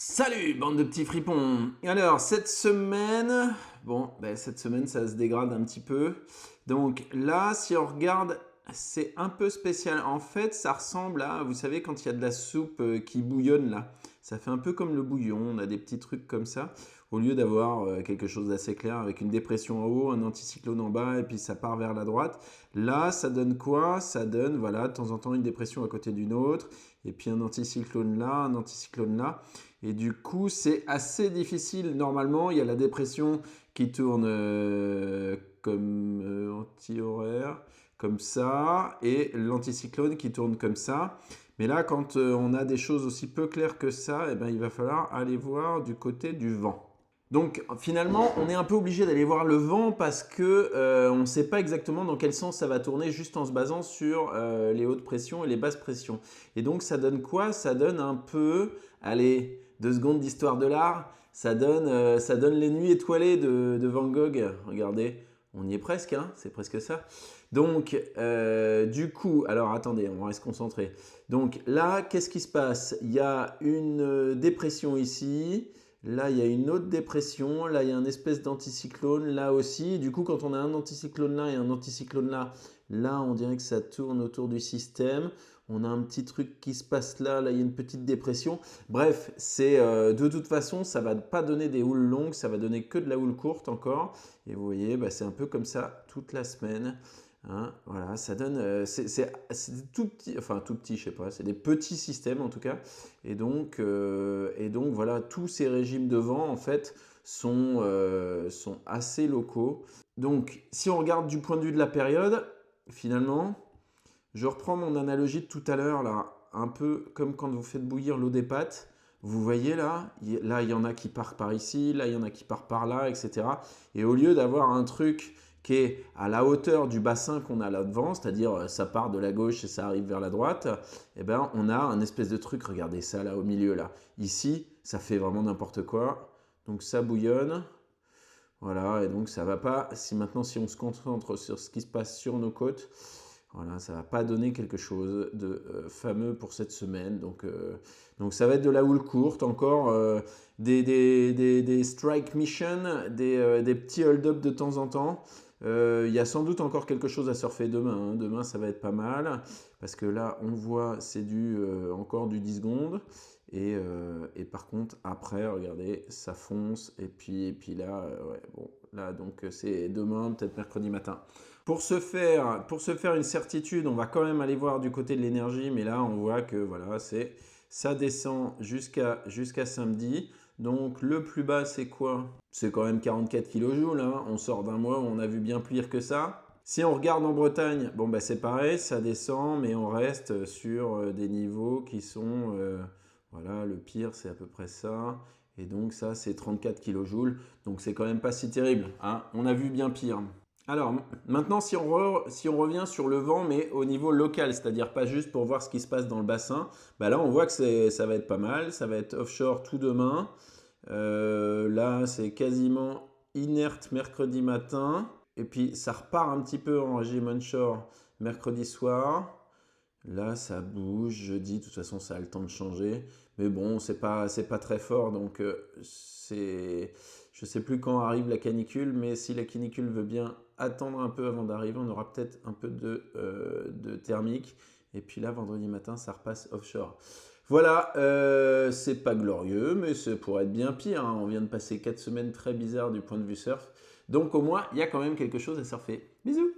Salut bande de petits fripons. Alors cette semaine, cette semaine ça se dégrade un petit peu. Donc là, si on regarde, c'est un peu spécial. En fait, ça ressemble à, vous savez, quand il y a de la soupe qui bouillonne là, ça fait un peu comme le bouillon. On a des petits trucs comme ça. Au lieu d'avoir quelque chose d'assez clair avec une dépression en haut, un anticyclone en bas et puis ça part vers la droite. Là, ça donne quoi? Ça donne, voilà, de temps en temps une dépression à côté d'une autre et puis un anticyclone là, un anticyclone là. Et du coup, c'est assez difficile. Normalement, il y a la dépression qui tourne comme anti-horaire, comme ça, et l'anticyclone qui tourne comme ça. Mais là, quand on a des choses aussi peu claires que ça, eh ben, il va falloir aller voir du côté du vent. Donc finalement, on est un peu obligé d'aller voir le vent parce que on ne sait pas exactement dans quel sens ça va tourner juste en se basant sur les hautes pressions et les basses pressions. Et donc ça donne quoi? Ça donne un peu, allez, 2 secondes d'histoire de l'art, ça donne les nuits étoilées de Van Gogh. Regardez, on y est presque, hein, c'est presque ça. Donc du coup, alors attendez, on va se concentrer. Donc là, qu'est-ce qui se passe? Il y a une dépression ici. Là, il y a une autre dépression. Là, il y a une espèce d'anticyclone. Là aussi. Du coup, quand on a un anticyclone là et un anticyclone là, là, on dirait que ça tourne autour du système. On a un petit truc qui se passe là. Là, il y a une petite dépression. Bref, c'est de toute façon, ça ne va pas donner des houles longues. Ça va donner que de la houle courte encore. Et vous voyez, bah, c'est un peu comme ça toute la semaine. Hein, voilà, ça donne, c'est tout petit, enfin tout petit, je sais pas, c'est des petits systèmes en tout cas, et donc voilà, tous ces régimes de vent en fait sont assez locaux. Donc si on regarde du point de vue de la période, finalement, je reprends mon analogie de tout à l'heure là, un peu comme quand vous faites bouillir l'eau des pâtes. Vous voyez là, là il y en a qui partent par ici, là il y en a qui partent par là, etc. Et au lieu d'avoir un truc qui est à la hauteur du bassin qu'on a là devant, c'est-à-dire ça part de la gauche et ça arrive vers la droite, eh ben, on a un espèce de truc, regardez ça là au milieu là. Ici, ça fait vraiment n'importe quoi. Donc ça bouillonne. Voilà, et donc ça va pas, si on se concentre sur ce qui se passe sur nos côtes, voilà, ça va pas donner quelque chose de fameux pour cette semaine. Donc ça va être de la houle courte, encore des strike missions, des petits hold-up de temps en temps. Il y a sans doute encore quelque chose à surfer demain, hein. Demain, ça va être pas mal. Parce que là, on voit, c'est encore du 10 secondes. Et par contre, après, regardez, ça fonce. Et puis là, ouais, bon, là, donc c'est demain, peut-être mercredi matin. Pour se faire une certitude, on va quand même aller voir du côté de l'énergie. Mais là, on voit que voilà, ça descend jusqu'à samedi. Donc le plus bas, c'est quoi? C'est quand même 44 kJ, hein. On sort d'un mois où on a vu bien pire que ça. Si on regarde en Bretagne, bon bah c'est pareil, ça descend, mais on reste sur des niveaux qui sont, voilà, le pire c'est à peu près ça. Et donc ça c'est 34 kJ, donc c'est quand même pas si terrible, hein. On a vu bien pire. Alors maintenant, si on revient sur le vent, mais au niveau local, c'est-à-dire pas juste pour voir ce qui se passe dans le bassin, bah là on voit que ça va être pas mal, ça va être offshore tout demain. Là c'est quasiment inerte mercredi matin, et puis ça repart un petit peu en régime onshore mercredi soir. Là, ça bouge jeudi. De toute façon, ça a le temps de changer. Mais bon, c'est pas très fort. Donc, je sais plus quand arrive la canicule. Mais si la canicule veut bien attendre un peu avant d'arriver, on aura peut-être un peu de thermique. Et puis là, vendredi matin, ça repasse offshore. Voilà, c'est pas glorieux, mais ça pourrait être bien pire, hein. On vient de passer 4 semaines très bizarres du point de vue surf. Donc, au moins, il y a quand même quelque chose à surfer. Bisous!